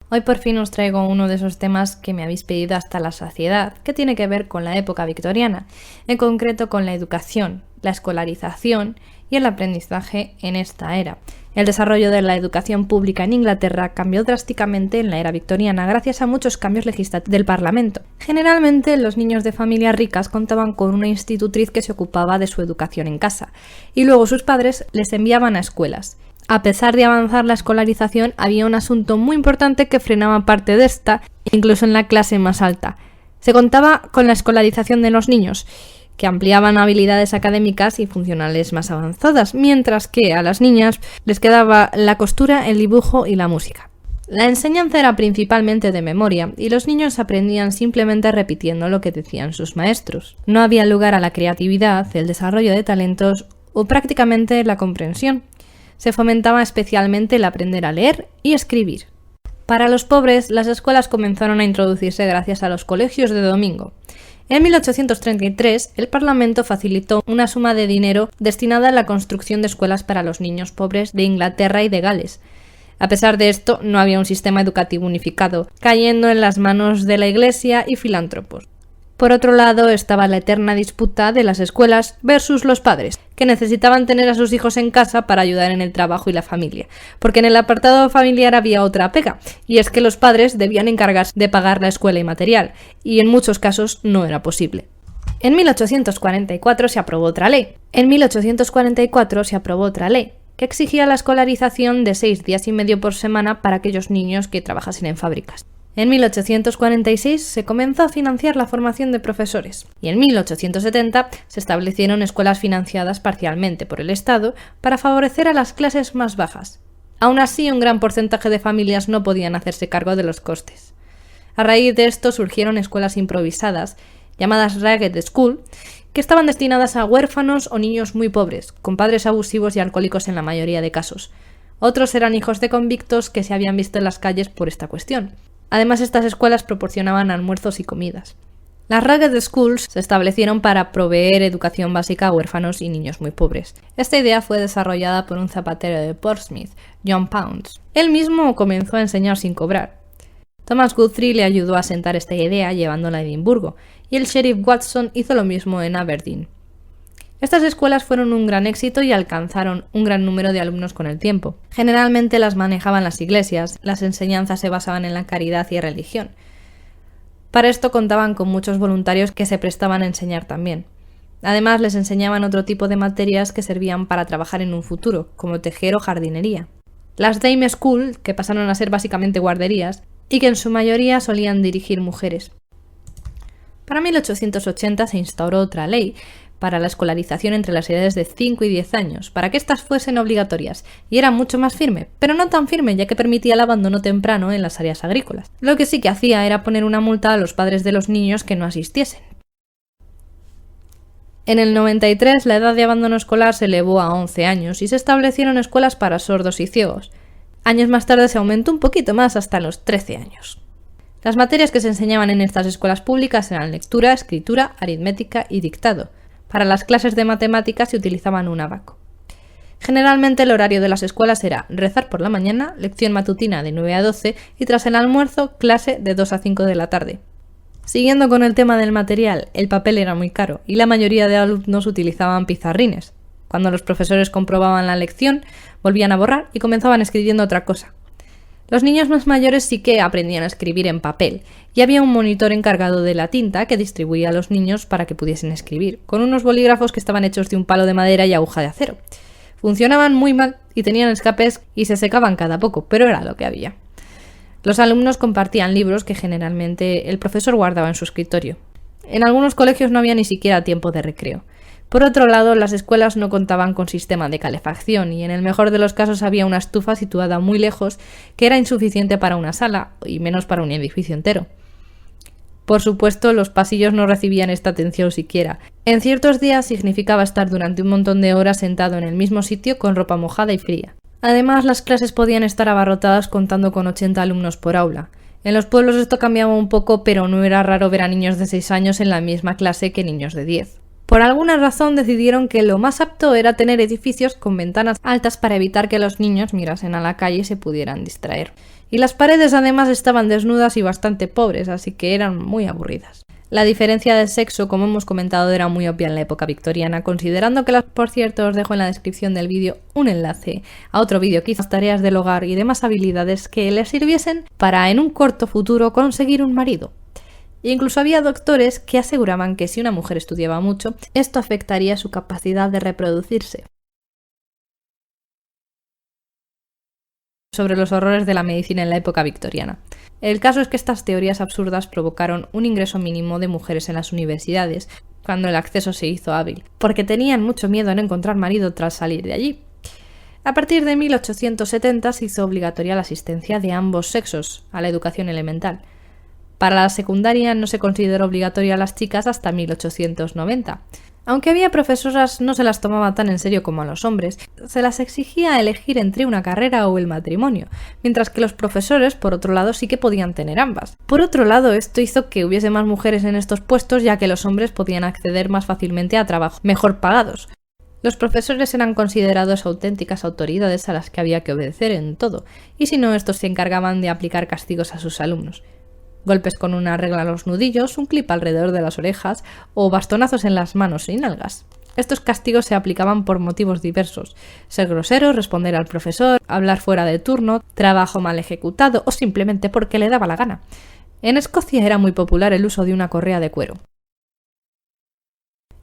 Hoy por fin os traigo uno de esos temas que me habéis pedido hasta la saciedad, que tiene que ver con la época victoriana, en concreto con la educación, la escolarización y el aprendizaje en esta era. El desarrollo de la educación pública en Inglaterra cambió drásticamente en la era victoriana gracias a muchos cambios legislativos del Parlamento. Generalmente los niños de familias ricas contaban con una institutriz que se ocupaba de su educación en casa, y luego sus padres les enviaban a escuelas. A pesar de avanzar la escolarización, había un asunto muy importante que frenaba parte de esta, incluso en la clase más alta. Se contaba con la escolarización de los niños, que ampliaban habilidades académicas y funcionales más avanzadas, mientras que a las niñas les quedaba la costura, el dibujo y la música. La enseñanza era principalmente de memoria, y los niños aprendían simplemente repitiendo lo que decían sus maestros. No había lugar a la creatividad, el desarrollo de talentos o prácticamente la comprensión. Se fomentaba especialmente el aprender a leer y escribir. Para los pobres, las escuelas comenzaron a introducirse gracias a los colegios de domingo. En 1833, el Parlamento facilitó una suma de dinero destinada a la construcción de escuelas para los niños pobres de Inglaterra y de Gales. A pesar de esto, no había un sistema educativo unificado, cayendo en las manos de la Iglesia y filántropos. Por otro lado, estaba la eterna disputa de las escuelas versus los padres, que necesitaban tener a sus hijos en casa para ayudar en el trabajo y la familia, porque en el apartado familiar había otra pega, y es que los padres debían encargarse de pagar la escuela y material, y en muchos casos no era posible. En 1844 se aprobó otra ley. Que exigía la escolarización de 6 días y medio por semana para aquellos niños que trabajasen en fábricas. En 1846 se comenzó a financiar la formación de profesores, y en 1870 se establecieron escuelas financiadas parcialmente por el Estado para favorecer a las clases más bajas. Aún así, un gran porcentaje de familias no podían hacerse cargo de los costes. A raíz de esto surgieron escuelas improvisadas, llamadas Ragged School, que estaban destinadas a huérfanos o niños muy pobres, con padres abusivos y alcohólicos en la mayoría de casos. Otros eran hijos de convictos que se habían visto en las calles por esta cuestión. Además, estas escuelas proporcionaban almuerzos y comidas. Las Ragged Schools se establecieron para proveer educación básica a huérfanos y niños muy pobres. Esta idea fue desarrollada por un zapatero de Portsmouth, John Pounds. Él mismo comenzó a enseñar sin cobrar. Thomas Guthrie le ayudó a asentar esta idea llevándola a Edimburgo, y el sheriff Watson hizo lo mismo en Aberdeen. Estas escuelas fueron un gran éxito y alcanzaron un gran número de alumnos con el tiempo. Generalmente las manejaban las iglesias, las enseñanzas se basaban en la caridad y religión. Para esto contaban con muchos voluntarios que se prestaban a enseñar también. Además, les enseñaban otro tipo de materias que servían para trabajar en un futuro, como tejer o jardinería. Las Dame School, que pasaron a ser básicamente guarderías, y que en su mayoría solían dirigir mujeres. Para 1880 se instauró otra ley para la escolarización entre las edades de 5 y 10 años, para que éstas fuesen obligatorias, y era mucho más firme, pero no tan firme ya que permitía el abandono temprano en las áreas agrícolas. Lo que sí que hacía era poner una multa a los padres de los niños que no asistiesen. En el 93 la edad de abandono escolar se elevó a 11 años y se establecieron escuelas para sordos y ciegos. Años más tarde se aumentó un poquito más hasta los 13 años. Las materias que se enseñaban en estas escuelas públicas eran lectura, escritura, aritmética y dictado. Para las clases de matemáticas se utilizaban un abaco. Generalmente el horario de las escuelas era rezar por la mañana, lección matutina de 9 a 12 y tras el almuerzo clase de 2 a 5 de la tarde. Siguiendo con el tema del material, el papel era muy caro y la mayoría de alumnos utilizaban pizarrines. Cuando los profesores comprobaban la lección, volvían a borrar y comenzaban escribiendo otra cosa. Los niños más mayores sí que aprendían a escribir en papel, y había un monitor encargado de la tinta que distribuía a los niños para que pudiesen escribir, con unos bolígrafos que estaban hechos de un palo de madera y aguja de acero. Funcionaban muy mal y tenían escapes y se secaban cada poco, pero era lo que había. Los alumnos compartían libros que generalmente el profesor guardaba en su escritorio. En algunos colegios no había ni siquiera tiempo de recreo. Por otro lado, las escuelas no contaban con sistema de calefacción y en el mejor de los casos había una estufa situada muy lejos que era insuficiente para una sala y menos para un edificio entero. Por supuesto, los pasillos no recibían esta atención siquiera. En ciertos días significaba estar durante un montón de horas sentado en el mismo sitio con ropa mojada y fría. Además, las clases podían estar abarrotadas contando con 80 alumnos por aula. En los pueblos esto cambiaba un poco, pero no era raro ver a niños de 6 años en la misma clase que niños de 10. Por alguna razón decidieron que lo más apto era tener edificios con ventanas altas para evitar que los niños mirasen a la calle y se pudieran distraer. Y las paredes además estaban desnudas y bastante pobres, así que eran muy aburridas. La diferencia de sexo, como hemos comentado, era muy obvia en la época victoriana, considerando que, por cierto, os dejo en la descripción del vídeo un enlace a otro vídeo que hizo tareas del hogar y demás habilidades que les sirviesen para en un corto futuro conseguir un marido. E incluso había doctores que aseguraban que si una mujer estudiaba mucho, esto afectaría su capacidad de reproducirse. Sobre los horrores de la medicina en la época victoriana. El caso es que estas teorías absurdas provocaron un ingreso mínimo de mujeres en las universidades cuando el acceso se hizo hábil, porque tenían mucho miedo en encontrar marido tras salir de allí. A partir de 1870 se hizo obligatoria la asistencia de ambos sexos a la educación elemental. Para la secundaria no se consideró obligatoria a las chicas hasta 1890. Aunque había profesoras, no se las tomaba tan en serio como a los hombres, se las exigía elegir entre una carrera o el matrimonio, mientras que los profesores, por otro lado, sí que podían tener ambas. Por otro lado, esto hizo que hubiese más mujeres en estos puestos, ya que los hombres podían acceder más fácilmente a trabajos mejor pagados. Los profesores eran considerados auténticas autoridades a las que había que obedecer en todo, y si no, estos se encargaban de aplicar castigos a sus alumnos. Golpes con una regla a los nudillos, un clip alrededor de las orejas o bastonazos en las manos y nalgas. Estos castigos se aplicaban por motivos diversos: ser grosero, responder al profesor, hablar fuera de turno, trabajo mal ejecutado o simplemente porque le daba la gana. En Escocia era muy popular el uso de una correa de cuero.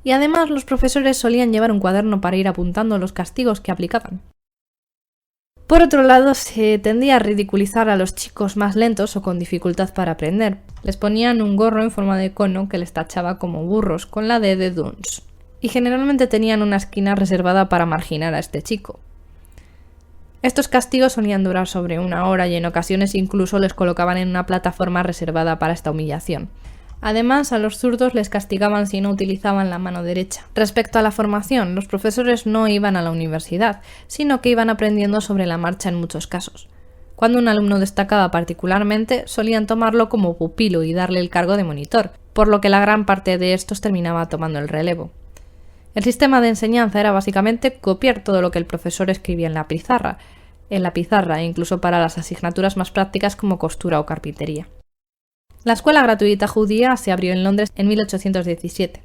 Y además los profesores solían llevar un cuaderno para ir apuntando los castigos que aplicaban. Por otro lado, se tendía a ridiculizar a los chicos más lentos o con dificultad para aprender. Les ponían un gorro en forma de cono que les tachaba como burros, con la D de Duns. Y generalmente tenían una esquina reservada para marginar a este chico. Estos castigos solían durar sobre 1 hora y en ocasiones incluso les colocaban en una plataforma reservada para esta humillación. Además, a los zurdos les castigaban si no utilizaban la mano derecha. Respecto a la formación, los profesores no iban a la universidad, sino que iban aprendiendo sobre la marcha en muchos casos. Cuando un alumno destacaba particularmente, solían tomarlo como pupilo y darle el cargo de monitor, por lo que la gran parte de estos terminaba tomando el relevo. El sistema de enseñanza era básicamente copiar todo lo que el profesor escribía en la pizarra, incluso para las asignaturas más prácticas como costura o carpintería. La escuela gratuita judía se abrió en Londres en 1817.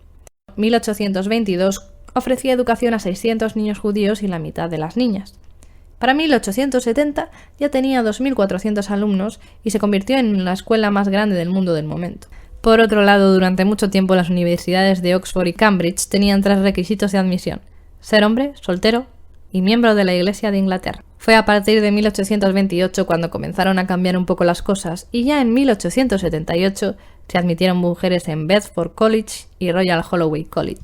En 1822 ofrecía educación a 600 niños judíos y la mitad de las niñas. Para 1870 ya tenía 2.400 alumnos y se convirtió en la escuela más grande del mundo del momento. Por otro lado, durante mucho tiempo las universidades de Oxford y Cambridge tenían 3 requisitos de admisión: ser hombre, soltero y miembro de la Iglesia de Inglaterra. Fue a partir de 1828 cuando comenzaron a cambiar un poco las cosas y ya en 1878 se admitieron mujeres en Bedford College y Royal Holloway College.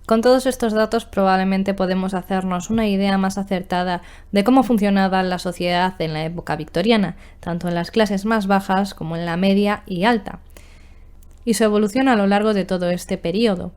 Con todos estos datos probablemente podemos hacernos una idea más acertada de cómo funcionaba la sociedad en la época victoriana, tanto en las clases más bajas como en la media y alta, y su evolución a lo largo de todo este periodo.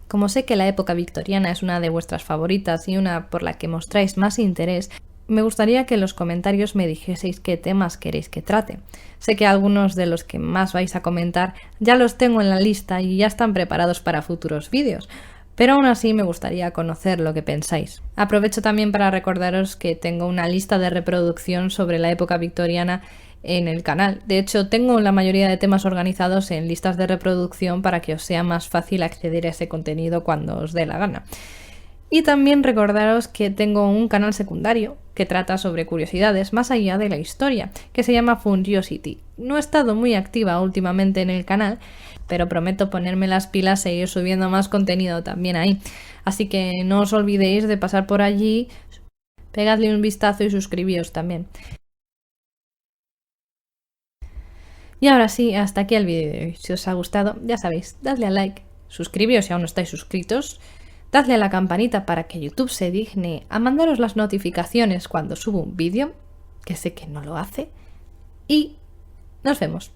Como sé que la época victoriana es una de vuestras favoritas y una por la que mostráis más interés, me gustaría que en los comentarios me dijeseis qué temas queréis que trate. Sé que algunos de los que más vais a comentar ya los tengo en la lista y ya están preparados para futuros vídeos, pero aún así me gustaría conocer lo que pensáis. Aprovecho también para recordaros que tengo una lista de reproducción sobre la época victoriana en el canal. De hecho, tengo la mayoría de temas organizados en listas de reproducción para que os sea más fácil acceder a ese contenido cuando os dé la gana. Y también recordaros que tengo un canal secundario que trata sobre curiosidades más allá de la historia, que se llama Fungiosity. No he estado muy activa últimamente en el canal, pero prometo ponerme las pilas e ir subiendo más contenido también ahí. Así que no os olvidéis de pasar por allí, pegadle un vistazo y suscribíos también. Y ahora sí, hasta aquí el vídeo de hoy. Si os ha gustado, ya sabéis, dadle a like, suscribíos si aún no estáis suscritos, dadle a la campanita para que YouTube se digne a mandaros las notificaciones cuando subo un vídeo, que sé que no lo hace, y nos vemos.